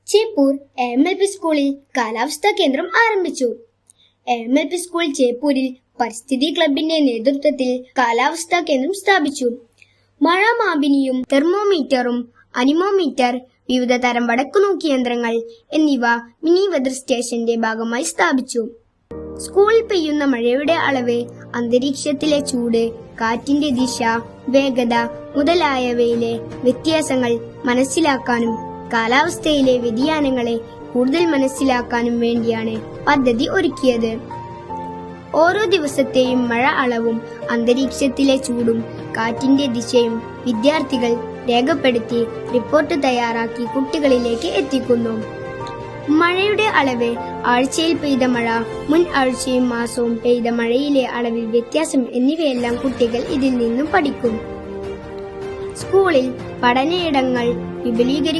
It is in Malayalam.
ചേപ്പൂർ AMLP സ്കൂളിൽ കാലാവസ്ഥാ കേന്ദ്രം ആരംഭിച്ചു. AMLP സ്കൂൾ ചേപ്പൂരിൽ പരിസ്ഥിതി ക്ലബിന്റെ നേതൃത്വത്തിൽ കാലാവസ്ഥാ കേന്ദ്രം സ്ഥാപിച്ചു. മഴ മാപിനിയും തെർമോമീറ്ററും അനിമോമീറ്റർ, വിവിധ തരം വടക്കുനോക്കി യന്ത്രങ്ങൾ എന്നിവ മിനി വെതർ സ്റ്റേഷന്റെ ഭാഗമായി സ്ഥാപിച്ചു. സ്കൂളിൽ പെയ്യുന്ന മഴയുടെ അളവ്, അന്തരീക്ഷത്തിലെ ചൂട്, കാറ്റിന്റെ ദിശ, വേഗത മുതലായവയിലെ വ്യത്യാസങ്ങൾ മനസ്സിലാക്കാനും കാലാവസ്ഥയിലെ വ്യതിയാനങ്ങളെ കൂടുതൽ മനസ്സിലാക്കാനും വേണ്ടിയാണ് പദ്ധതി ഒരുക്കിയത്. ഓരോ ദിവസത്തെയും മഴ അളവും അന്തരീക്ഷത്തിലെ ചൂടും കാറ്റിന്റെ ദിശയും വിദ്യാർത്ഥികൾ രേഖപ്പെടുത്തി റിപ്പോർട്ട് തയ്യാറാക്കി കുട്ടികളിലേക്ക് എത്തിക്കുന്നു. മഴയുടെ അളവ്, ആഴ്ചയിൽ പെയ്ത മഴ, മുൻ ആഴ്ചയും മാസവും പെയ്ത മഴയിലെ അളവിൽ വ്യത്യാസം എന്നിവയെല്ലാം കുട്ടികൾ ഇതിൽ നിന്നും പഠിക്കും. സ്കൂളിൽ പഠനയിടങ്ങൾ വിപുലീകരിക്കും.